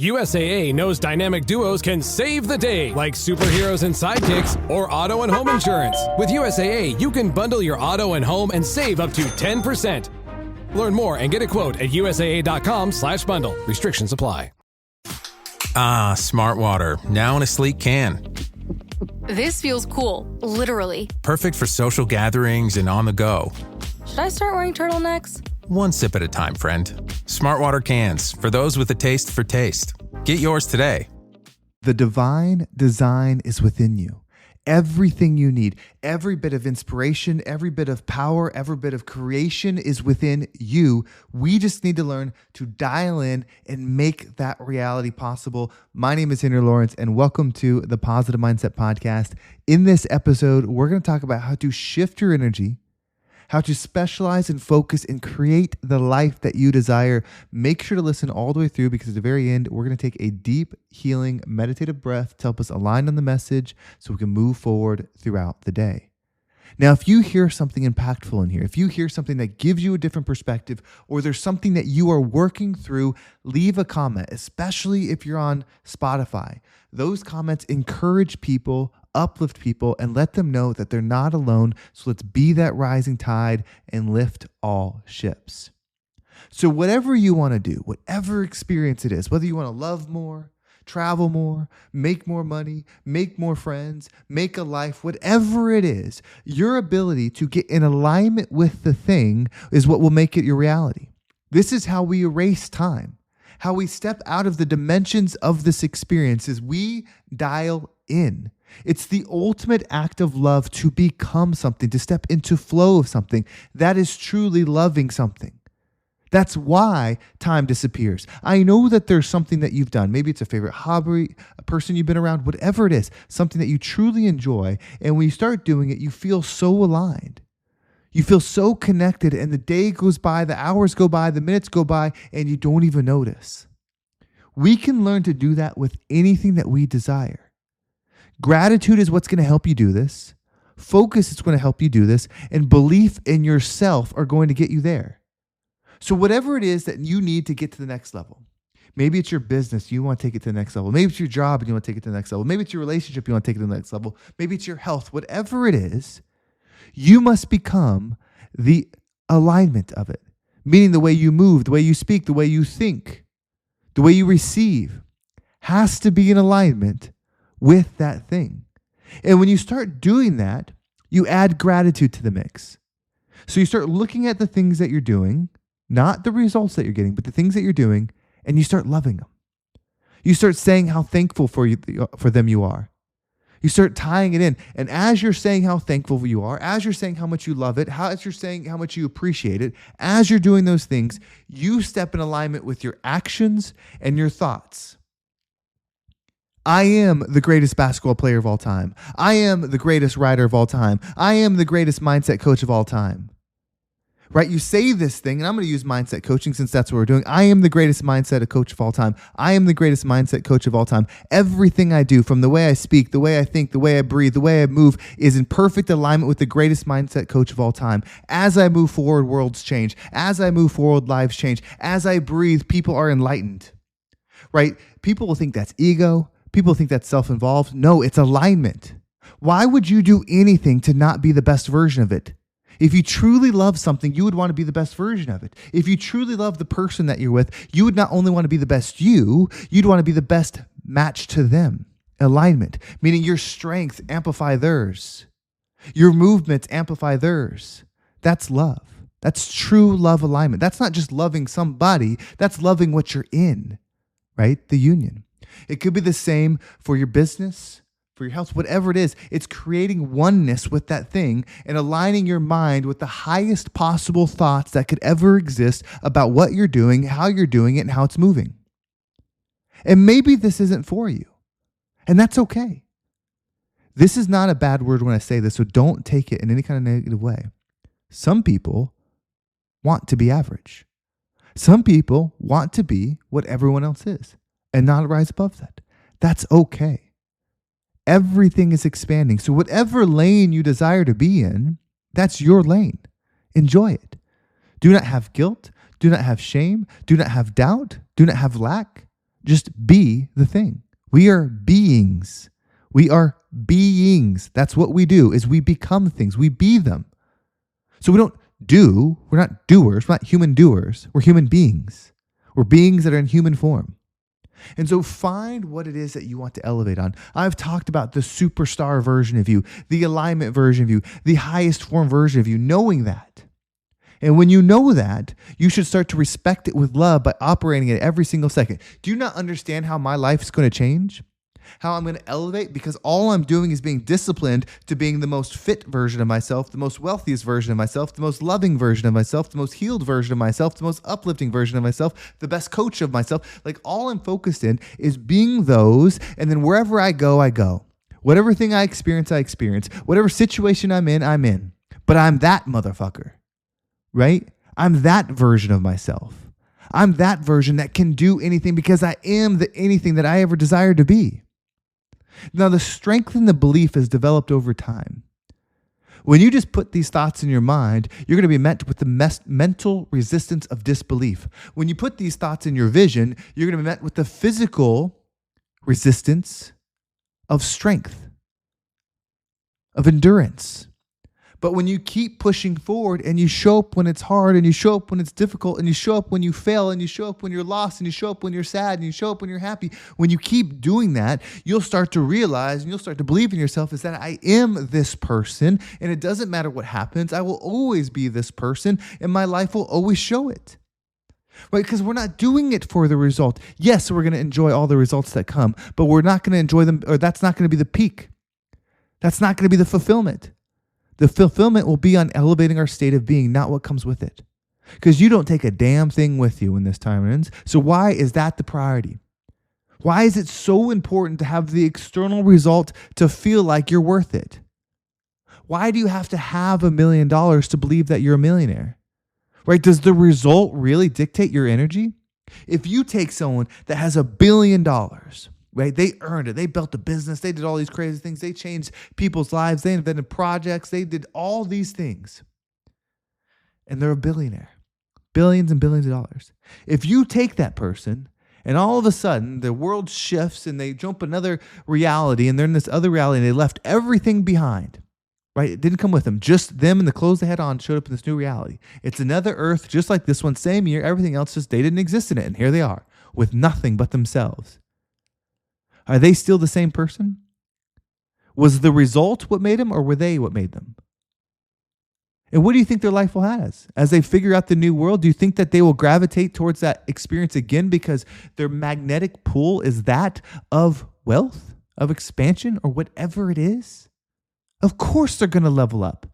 USAA knows dynamic duos can save the day, like superheroes and sidekicks or auto and home insurance. With USAA, you can bundle your auto and home and save up to 10%. Learn more and get a quote at USAA.com/bundle. Restrictions apply. Ah, Smart Water, now in a sleek can. This feels cool, literally. Perfect for social gatherings and on the go. Should I start wearing turtlenecks? One sip at a time, friend. Smart Water cans, for those with a taste for taste. Get yours today. The divine design is within you. Everything you need, every bit of inspiration, every bit of power, every bit of creation is within you. We just need to learn to dial in and make that reality possible. My name is Henry Lawrence, and welcome to the Positive Mindset Podcast. In this episode, we're going to talk about how to shift your energy, how to specialize and focus and create the life that you desire. Make sure to listen all the way through, because at the very end, we're going to take a deep, healing, meditative breath to help us align on the message so we can move forward throughout the day. Now, if you hear something impactful in here, if you hear something that gives you a different perspective, or there's something that you are working through, leave a comment, especially if you're on Spotify. Those comments encourage people, uplift people, and let them know that they're not alone. So let's be that rising tide and lift all ships. So whatever you want to do, whatever experience it is, whether you want to love more, travel more, make more money, make more friends, make a life, whatever it is, your ability to get in alignment with the thing is what will make it your reality. This is how we erase time. How we step out of the dimensions of this experience is we dial in. It's the ultimate act of love to become something, to step into flow of something. That is truly loving something. That's why time disappears. I know that there's something that you've done. Maybe it's a favorite hobby, a person you've been around, whatever it is, something that you truly enjoy. And when you start doing it, you feel so aligned. You feel so connected, and the day goes by, the hours go by, the minutes go by, and you don't even notice. We can learn to do that with anything that we desire. Gratitude is what's going to help you do this. Focus is going to help you do this. And belief in yourself are going to get you there. So whatever it is that you need to get to the next level, maybe it's your business, you want to take it to the next level. Maybe it's your job and you want to take it to the next level. Maybe it's your relationship, you want to take it to the next level. Maybe it's your health. Whatever it is, you must become the alignment of it, meaning the way you move, the way you speak, the way you think, the way you receive has to be in alignment with that thing. And when you start doing that, you add gratitude to the mix. So you start looking at the things that you're doing, not the results that you're getting, but the things that you're doing, and you start loving them. You start saying how thankful for them you are. You start tying it in. And as you're saying how thankful you are, as you're saying how much you love it, as you're saying how much you appreciate it, as you're doing those things, you step in alignment with your actions and your thoughts. I am the greatest basketball player of all time. I am the greatest writer of all time. I am the greatest mindset coach of all time. Right? You say this thing, and I'm going to use mindset coaching since that's what we're doing. I am the greatest mindset coach of all time. I am the greatest mindset coach of all time. Everything I do, from the way I speak, the way I think, the way I breathe, the way I move, is in perfect alignment with the greatest mindset coach of all time. As I move forward, worlds change. As I move forward, lives change. As I breathe, people are enlightened. Right? People will think that's ego. People think that's self-involved. No, it's alignment. Why would you do anything to not be the best version of it? If you truly love something, you would want to be the best version of it. If you truly love the person that you're with, you would not only want to be the best you'd want to be the best match to them. Alignment, meaning your strengths amplify theirs. Your movements amplify theirs. That's love. That's true love alignment. That's not just loving somebody. That's loving what you're in, right? The union. It could be the same for your business, for your health, whatever it is. It's creating oneness with that thing and aligning your mind with the highest possible thoughts that could ever exist about what you're doing, how you're doing it, and how it's moving. And maybe this isn't for you, and that's okay. This is not a bad word when I say this, so don't take it in any kind of negative way. Some people want to be average. Some people want to be what everyone else is and not rise above that. That's okay. Everything is expanding. So whatever lane you desire to be in, that's your lane. Enjoy it. Do not have guilt. Do not have shame. Do not have doubt. Do not have lack. just be the thing. We are beings. We are beings. That's what we do, is we become things. We be them. So we don't do. We're not doers. We're not human doers. We're human beings. We're beings that are in human form. And so find what it is that you want to elevate on. I've talked about the superstar version of you, the alignment version of you, the highest form version of you, knowing that. And when you know that, you should start to respect it with love by operating it every single second. Do you not understand how my life is going to change? How I'm going to elevate? Because all I'm doing is being disciplined to being the most fit version of myself, the most wealthiest version of myself, the most loving version of myself, the most healed version of myself, the most uplifting version of myself, the best coach of myself. Like, all I'm focused in is being those. And then wherever I go, I go. Whatever thing I experience, I experience. Whatever situation I'm in, I'm in. But I'm that motherfucker. Right? I'm that version of myself. I'm that version that can do anything because I am the anything that I ever desired to be. Now, the strength in the belief is developed over time. When you just put these thoughts in your mind, you're going to be met with the mental resistance of disbelief. When you put these thoughts in your vision, you're going to be met with the physical resistance of strength, of endurance. But when you keep pushing forward and you show up when it's hard and you show up when it's difficult and you show up when you fail and you show up when you're lost and you show up when you're sad and you show up when you're happy, when you keep doing that, you'll start to realize and you'll start to believe in yourself is that I am this person and it doesn't matter what happens. I will always be this person and my life will always show it. Right? Because we're not doing it for the result. Yes, we're going to enjoy all the results that come, but we're not going to enjoy them, or that's not going to be the peak. That's not going to be the fulfillment. The fulfillment will be on elevating our state of being, not what comes with it. Because you don't take a damn thing with you when this time ends. So why is that the priority? Why is it so important to have the external result to feel like you're worth it? Why do you have to have $1 million to believe that you're a millionaire? Right? Does the result really dictate your energy? If you take someone that has $1 billion, right? They earned it. They built a business. They did all these crazy things. They changed people's lives. They invented projects. They did all these things. And they're a billionaire. Billions and billions of dollars. If you take that person and all of a sudden the world shifts and they jump another reality and they're in this other reality and they left everything behind, right? It didn't come with them. Just them and the clothes they had on showed up in this new reality. It's another earth just like this one, same year, everything else, just they didn't exist in it. And here they are with nothing but themselves. Are they still the same person? Was the result what made them, or were they what made them? And what do you think their life will have? As they figure out the new world, do you think that they will gravitate towards that experience again because their magnetic pull is that of wealth, of expansion, or whatever it is? Of course they're going to level up.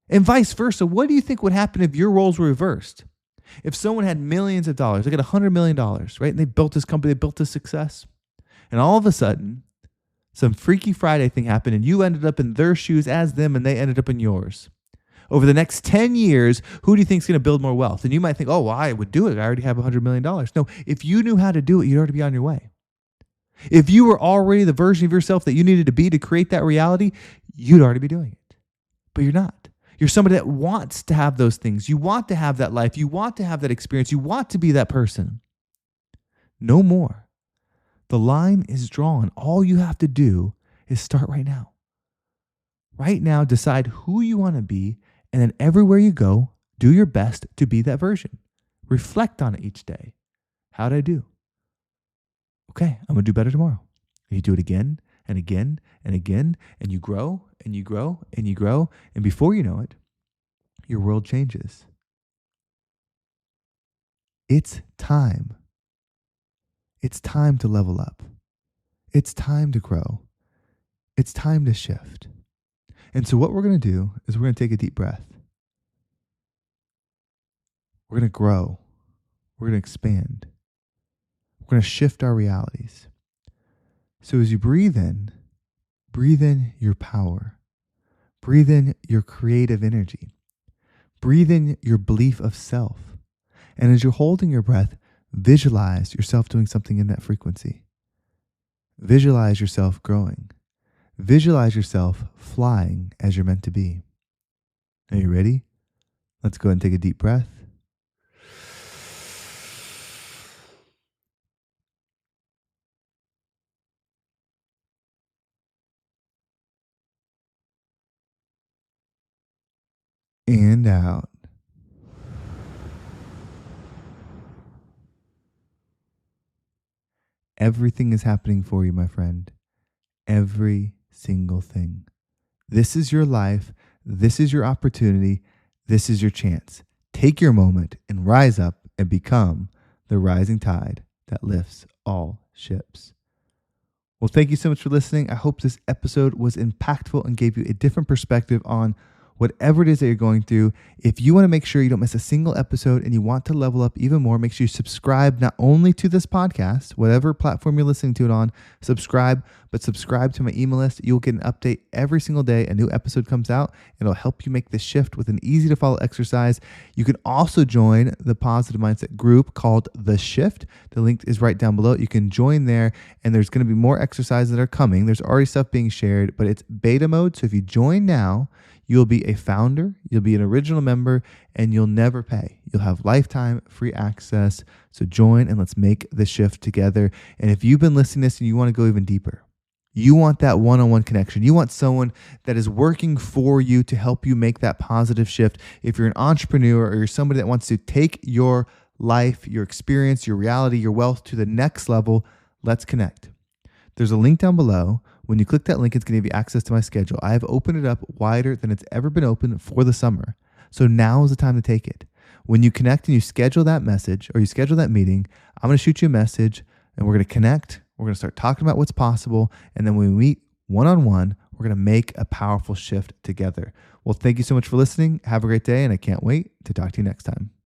And vice versa. What do you think would happen if your roles were reversed? If someone had millions of dollars, they got $100 million, right? And they built this company, they built this success. And all of a sudden, some Freaky Friday thing happened and you ended up in their shoes as them and they ended up in yours. Over the next 10 years, who do you think is going to build more wealth? And you might think, oh, well, I would do it. I already have $100 million. No, if you knew how to do it, you'd already be on your way. If you were already the version of yourself that you needed to be to create that reality, you'd already be doing it. But you're not. You're somebody that wants to have those things. You want to have that life. You want to have that experience. You want to be that person. No more. The line is drawn. All you have to do is start right now. Right now, decide who you want to be, and then everywhere you go, do your best to be that version. Reflect on it each day. How'd I do? Okay, I'm going to do better tomorrow. You do it again and again and again, and you grow and you grow and you grow, and before you know it, your world changes. It's time. It's time to level up. It's time to grow. It's time to shift. And so what we're going to do is we're going to take a deep breath. We're going to grow. We're going to expand. We're going to shift our realities. So as you breathe in your power. Breathe in your creative energy. Breathe in your belief of self. And as you're holding your breath, visualize yourself doing something in that frequency. Visualize yourself growing. Visualize yourself flying as you're meant to be. Are you ready? Let's go ahead and take a deep breath. out. Everything is happening for you, my friend. Every single thing. This is your life. This is your opportunity. This is your chance. Take your moment and rise up and become the rising tide that lifts all ships. Well, thank you so much for listening. I hope this episode was impactful and gave you a different perspective on whatever it is that you're going through. If you want to make sure you don't miss a single episode and you want to level up even more, make sure you subscribe not only to this podcast, whatever platform you're listening to it on, subscribe to my email list. You'll get an update every single day. A new episode comes out. It'll help you make the shift with an easy to follow exercise. You can also join the Positive Mindset group called The Shift. The link is right down below. You can join there, and there's going to be more exercises that are coming. There's already stuff being shared, but it's beta mode. So if you join now, you'll be a founder, you'll be an original member, and you'll never pay. You'll have lifetime free access. So join and let's make the shift together. And if you've been listening to this and you want to go even deeper, you want that one-on-one connection. You want someone that is working for you to help you make that positive shift. If you're an entrepreneur or you're somebody that wants to take your life, your experience, your reality, your wealth to the next level, let's connect. There's a link down below. When you click that link, it's going to give you access to my schedule. I have opened it up wider than it's ever been open for the summer. So now is the time to take it. When you connect and you schedule that message or you schedule that meeting, I'm going to shoot you a message and we're going to connect. We're going to start talking about what's possible. And then when we meet one-on-one, we're going to make a powerful shift together. Well, thank you so much for listening. Have a great day. And I can't wait to talk to you next time.